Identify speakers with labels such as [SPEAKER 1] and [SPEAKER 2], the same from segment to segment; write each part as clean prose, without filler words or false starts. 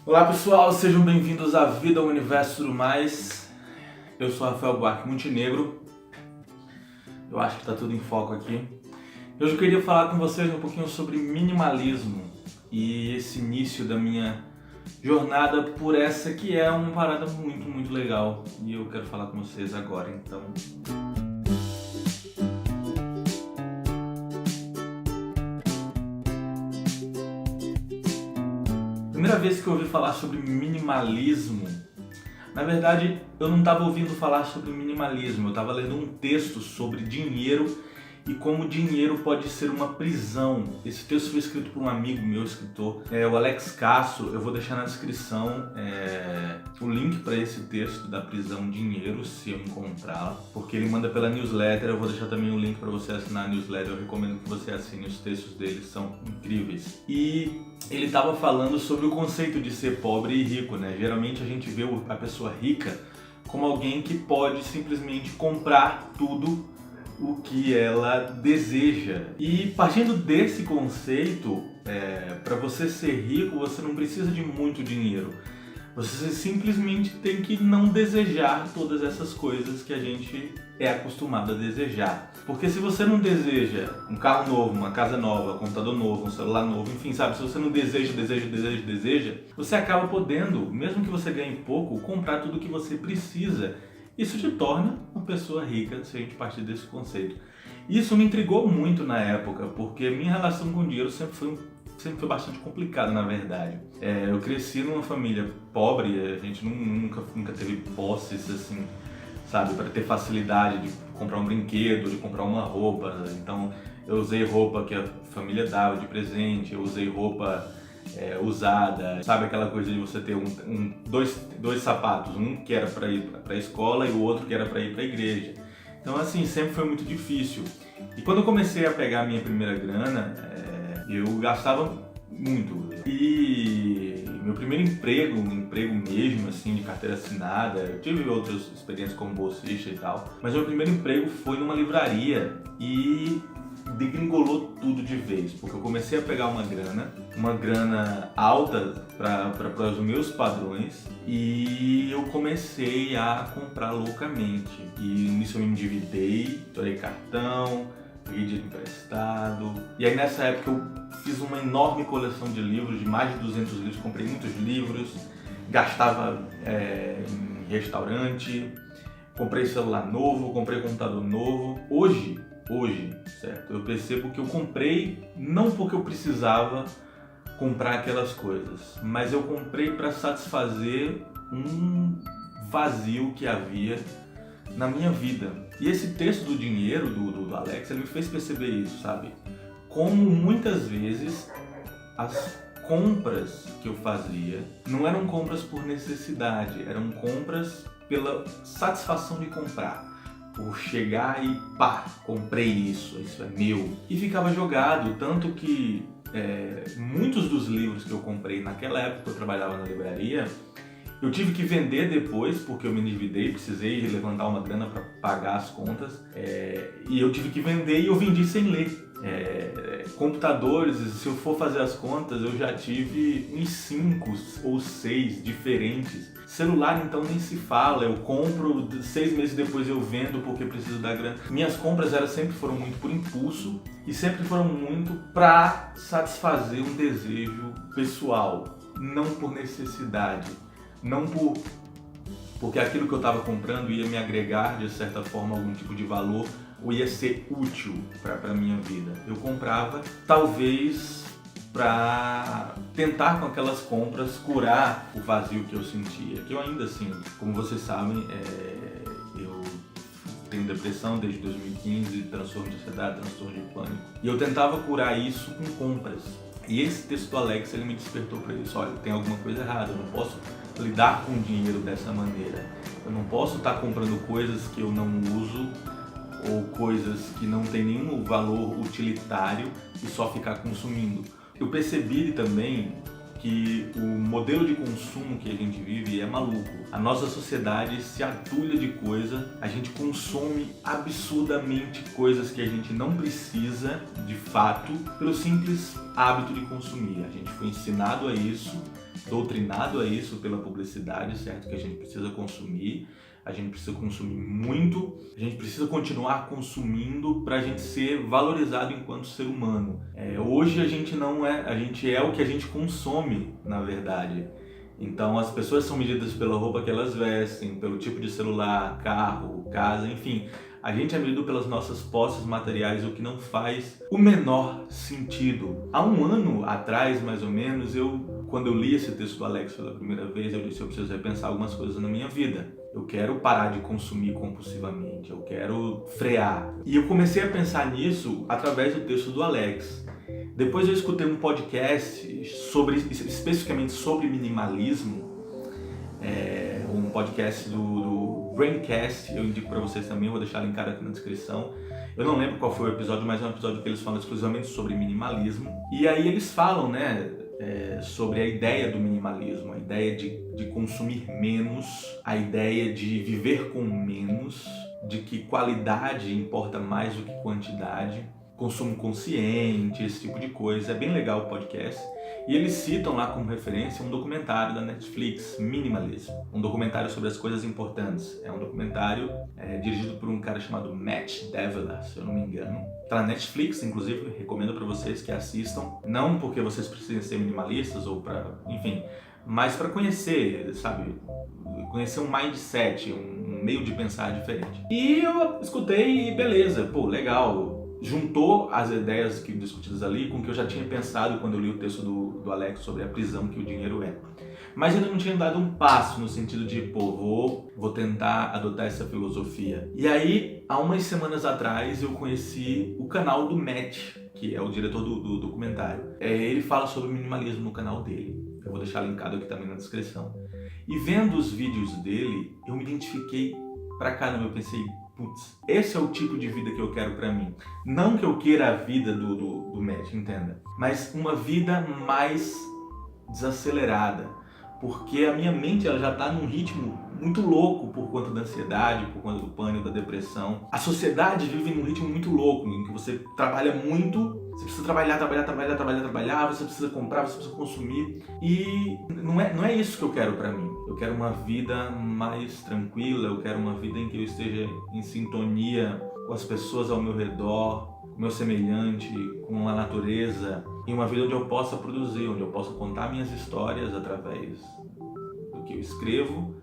[SPEAKER 1] Olá pessoal, sejam bem-vindos à Vida, ao Universo e tudo mais. Eu sou Rafael Buarque Montenegro. Eu acho que está tudo em foco aqui. Hoje eu queria falar com vocês um pouquinho sobre minimalismo e esse início da minha jornada por essa que é uma parada muito legal. E eu quero falar com vocês agora, então. Primeira vez que eu ouvi falar sobre minimalismo, na verdade eu não estava ouvindo falar sobre minimalismo, eu estava lendo um texto sobre dinheiro e como o dinheiro pode ser uma prisão. Esse texto foi escrito por um amigo meu, escritor, o Alex Casso. Eu vou deixar na descrição o link para esse texto da prisão dinheiro, se eu encontrá-la, porque ele manda pela newsletter. Eu vou deixar também o link para você assinar a newsletter. Eu recomendo que você assine, os textos dele são incríveis. E ele estava falando sobre o conceito de ser pobre e rico, né? Geralmente a gente vê a pessoa rica como alguém que pode simplesmente comprar tudo o que ela deseja. E partindo desse conceito, para você ser rico, você não precisa de muito dinheiro. Você simplesmente tem que não desejar todas essas coisas que a gente é acostumado a desejar. Porque se você não deseja um carro novo, uma casa nova, um computador novo, um celular novo, enfim, sabe? Se você não deseja, você acaba podendo, mesmo que você ganhe pouco, comprar tudo o que você precisa. Isso te torna uma pessoa rica, se a gente partir desse conceito. Isso me intrigou muito na época, porque a minha relação com o dinheiro sempre foi bastante complicada, na verdade. Eu cresci numa família pobre, a gente nunca teve posses, assim, sabe, para ter facilidade de comprar um brinquedo, de comprar uma roupa. Então, eu usei roupa que a família dava de presente, eu usei roupa usada, sabe, aquela coisa de você ter dois sapatos, um que era para ir para a escola e o outro que era para ir para a igreja. Então, assim, sempre foi muito difícil. E quando eu comecei a pegar a minha primeira grana, eu gastava muito. E meu primeiro emprego, um emprego mesmo, assim, de carteira assinada, eu tive outras experiências como bolsista e tal, mas meu primeiro emprego foi numa livraria e degringolou tudo de vez, porque eu comecei a pegar uma grana alta para os meus padrões, e eu comecei a comprar loucamente. E nisso eu me endividei, torei cartão, peguei dinheiro emprestado. E aí nessa época eu fiz uma enorme coleção de livros, de mais de 200 livros, comprei muitos livros, gastava em restaurante, comprei celular novo, comprei computador novo. Hoje, certo? Eu percebo que eu comprei não porque eu precisava comprar aquelas coisas, mas eu comprei para satisfazer um vazio que havia na minha vida. E esse texto do dinheiro do Alex, ele me fez perceber isso, sabe? Como muitas vezes as compras que eu fazia não eram compras por necessidade, eram compras pela satisfação de comprar. Por chegar e pá, comprei isso é meu. E ficava jogado, tanto que muitos dos livros que eu comprei naquela época que eu trabalhava na livraria, eu tive que vender depois, porque eu me endividei, precisei levantar uma grana para pagar as contas, e eu tive que vender e eu vendi sem ler. Computadores, se eu for fazer as contas, eu já tive uns 5 ou 6 diferentes. Celular, então, nem se fala. Eu compro, 6 meses depois eu vendo porque preciso da grana. Minhas compras sempre foram muito por impulso e sempre foram muito para satisfazer um desejo pessoal, não por necessidade, não porque aquilo que eu estava comprando ia me agregar de certa forma algum tipo de valor ou ia ser útil para a minha vida. Eu comprava talvez para tentar com aquelas compras curar o vazio que eu sentia, que eu ainda sinto. Como vocês sabem, eu tenho depressão desde 2015, transtorno de ansiedade, transtorno de pânico, e eu tentava curar isso com compras. E esse texto do Alex, ele me despertou para isso. Olha, tem alguma coisa errada, eu não posso lidar com o dinheiro dessa maneira. Eu não posso estar comprando coisas que eu não uso ou coisas que não têm nenhum valor utilitário e só ficar consumindo. Eu percebi também que o modelo de consumo que a gente vive é maluco. A nossa sociedade se atulha de coisa, a gente consome absurdamente coisas que a gente não precisa de fato, pelo simples hábito de consumir. A gente foi ensinado a isso doutrinado a isso pela publicidade, certo? Que a gente precisa consumir, a gente precisa consumir muito, a gente precisa continuar consumindo para a gente ser valorizado enquanto ser humano. Hoje a gente não é, a gente é o que a gente consome, na verdade. Então as pessoas são medidas pela roupa que elas vestem, pelo tipo de celular, carro, casa, enfim. A gente é medido pelas nossas posses materiais, o que não faz o menor sentido. Há um ano atrás, mais ou menos, quando eu li esse texto do Alex pela primeira vez, eu disse: eu preciso repensar algumas coisas na minha vida. Eu quero parar de consumir compulsivamente, eu quero frear. E eu comecei a pensar nisso através do texto do Alex. Depois eu escutei um podcast especificamente sobre minimalismo, um podcast do Braincast, eu indico para vocês também, vou deixar linkado aqui na descrição. Eu não lembro qual foi o episódio, mas é um episódio que eles falam exclusivamente sobre minimalismo. E aí eles falam, sobre a ideia do minimalismo, a ideia de consumir menos, a ideia de viver com menos, de que qualidade importa mais do que quantidade, consumo consciente, esse tipo de coisa. É bem legal o podcast. E eles citam lá como referência um documentário da Netflix, Minimalism, um documentário sobre as coisas importantes. É um documentário dirigido por um cara chamado Matt Devila, se eu não me engano. Tá na Netflix, inclusive, recomendo para vocês que assistam. Não porque vocês precisem ser minimalistas ou mas para conhecer, sabe? Conhecer um mindset, um meio de pensar diferente. E eu escutei e beleza, legal. Juntou as ideias discutidas ali com o que eu já tinha pensado quando eu li o texto do Alex sobre a prisão que o dinheiro é. Mas ainda não tinha dado um passo no sentido de, vou tentar adotar essa filosofia. E aí, há umas semanas atrás, eu conheci o canal do Matt, que é o diretor do documentário. Ele fala sobre minimalismo no canal dele. Eu vou deixar linkado aqui também na descrição. E vendo os vídeos dele, eu me identifiquei pra caramba. Eu pensei, esse é o tipo de vida que eu quero pra mim. Não que eu queira a vida do Matt, entenda, mas uma vida mais desacelerada, porque a minha mente ela já está num ritmo muito louco por conta da ansiedade, por conta do pânico, da depressão. A sociedade vive num ritmo muito louco, em que você trabalha muito, você precisa trabalhar, você precisa comprar, você precisa consumir, e não é isso que eu quero pra mim. Eu quero uma vida mais tranquila, eu quero uma vida em que eu esteja em sintonia com as pessoas ao meu redor, com o meu semelhante, com a natureza, e uma vida onde eu possa produzir, onde eu possa contar minhas histórias através do que eu escrevo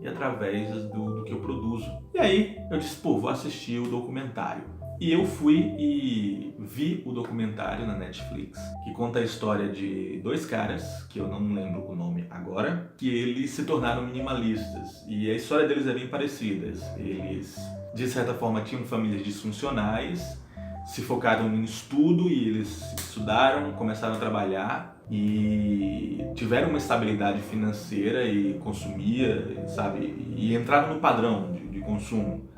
[SPEAKER 1] e através do que eu produzo. E aí eu disse, vou assistir o documentário. E eu fui e vi o documentário na Netflix, que conta a história de dois caras, que eu não lembro o nome agora, que eles se tornaram minimalistas. E a história deles é bem parecida. Eles, de certa forma, tinham famílias disfuncionais, se focaram em estudo e eles estudaram, começaram a trabalhar e tiveram uma estabilidade financeira e consumia, sabe? E entraram no padrão de consumo.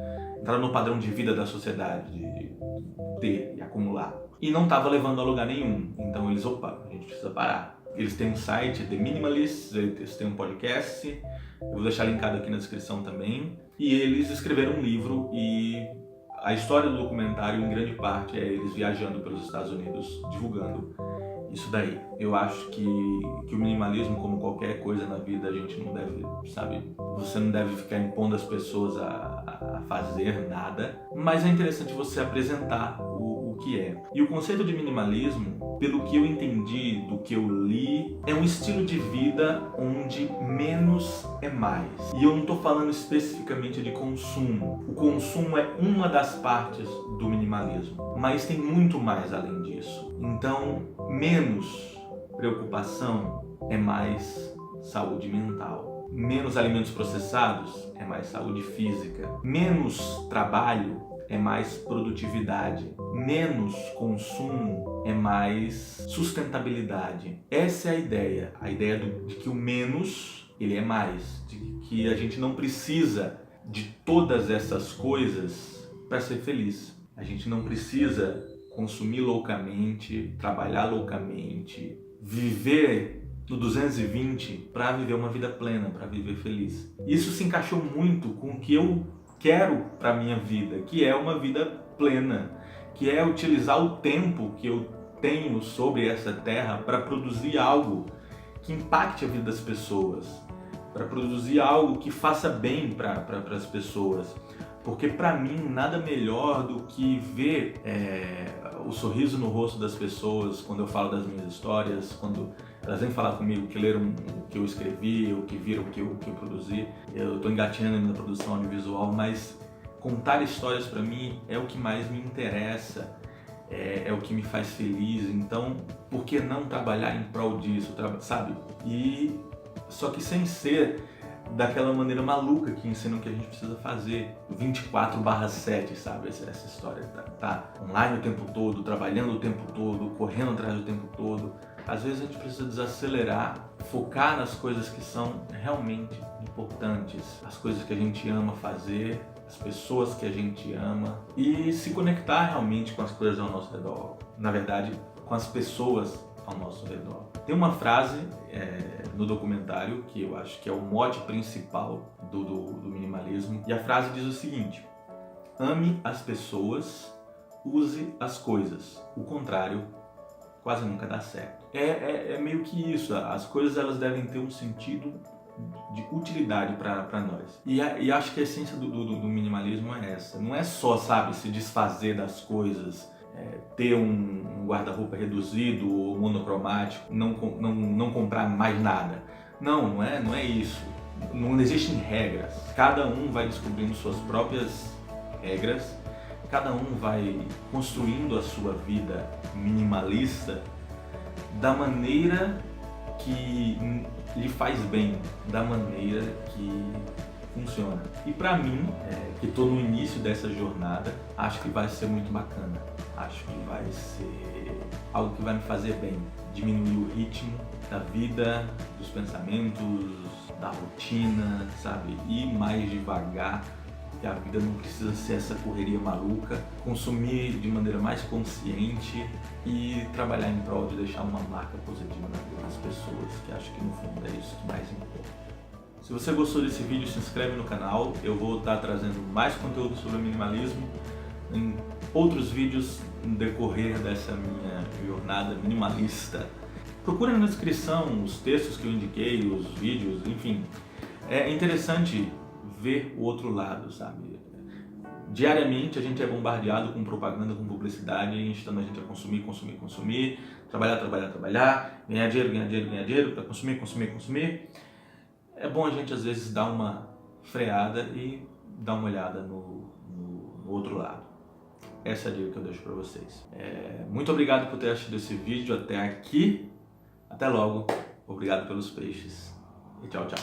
[SPEAKER 1] Entraram no padrão de vida da sociedade, de ter e acumular. E não estava levando a lugar nenhum. Então eles, a gente precisa parar. Eles têm um site, The Minimalists, eles têm um podcast, eu vou deixar linkado aqui na descrição também. E eles escreveram um livro e a história do documentário, em grande parte, é eles viajando pelos Estados Unidos, divulgando isso daí. Eu acho que o minimalismo, como qualquer coisa na vida, a gente não deve, sabe? Você não deve ficar impondo as pessoas a fazer nada, mas é interessante você apresentar o que é. E o conceito de minimalismo, pelo que eu entendi, do que eu li, é um estilo de vida onde menos é mais. E eu não estou falando especificamente de consumo. O consumo é uma das partes do minimalismo, mas tem muito mais além disso. Então, menos preocupação é mais saúde mental. Menos alimentos processados é mais saúde física. Menos trabalho é mais produtividade. Menos consumo é mais sustentabilidade. Essa é a ideia de que o menos, ele é mais. De que a gente não precisa de todas essas coisas para ser feliz. A gente não precisa consumir loucamente, trabalhar loucamente, viver no 220 para viver uma vida plena, para viver feliz. Isso se encaixou muito com o que eu quero para minha vida, que é uma vida plena, que é utilizar o tempo que eu tenho sobre essa terra para produzir algo que impacte a vida das pessoas, para produzir algo que faça bem para as pessoas. Porque para mim nada melhor do que ver o sorriso no rosto das pessoas quando eu falo das minhas histórias, quando elas vêm falar comigo, que leram o que eu escrevi, ou que viram o que eu produzi. Eu estou engatinhando na produção audiovisual, mas contar histórias para mim é o que mais me interessa, é o que me faz feliz. Então, por que não trabalhar em prol disso, sabe? E só que sem ser daquela maneira maluca que ensinam que a gente precisa fazer 24/7, sabe? Essa história tá online o tempo todo, trabalhando o tempo todo, correndo atrás do tempo todo. Às vezes a gente precisa desacelerar, focar nas coisas que são realmente importantes, as coisas que a gente ama fazer, as pessoas que a gente ama e se conectar realmente com as coisas ao nosso redor. Na verdade, com as pessoas ao nosso redor. Tem uma frase no documentário que eu acho que é o mote principal do minimalismo, e a frase diz o seguinte: ame as pessoas, use as coisas, o contrário quase nunca dá certo. É meio que isso, as coisas elas devem ter um sentido de utilidade para nós. E acho que a essência do minimalismo é essa, não é só, sabe, se desfazer das coisas, ter um guarda-roupa reduzido ou monocromático, não comprar mais nada. Não é isso. Não existem regras. Cada um vai descobrindo suas próprias regras, cada um vai construindo a sua vida minimalista da maneira que lhe faz bem, da maneira que funciona. E para mim, que estou no início dessa jornada, acho que vai ser muito bacana. Acho que vai ser algo que vai me fazer bem, diminuir o ritmo da vida, dos pensamentos, da rotina, sabe? Ir mais devagar, que a vida não precisa ser essa correria maluca, consumir de maneira mais consciente e trabalhar em prol de deixar uma marca positiva na vida das pessoas, que acho que no fundo é isso que mais importa. Se você gostou desse vídeo, se inscreve no canal, eu vou estar trazendo mais conteúdo sobre minimalismo em outros vídeos no decorrer dessa minha jornada minimalista. Procura na descrição os textos que eu indiquei, os vídeos, enfim. É interessante ver o outro lado, sabe? Diariamente a gente é bombardeado com propaganda, com publicidade, instando a gente a consumir, trabalhar, ganhar dinheiro para consumir. É bom a gente às vezes dar uma freada e dar uma olhada no outro lado. Essa é a dica que eu deixo para vocês. Muito obrigado por ter assistido esse vídeo até aqui. Até logo. Obrigado pelos peixes. E tchau, tchau.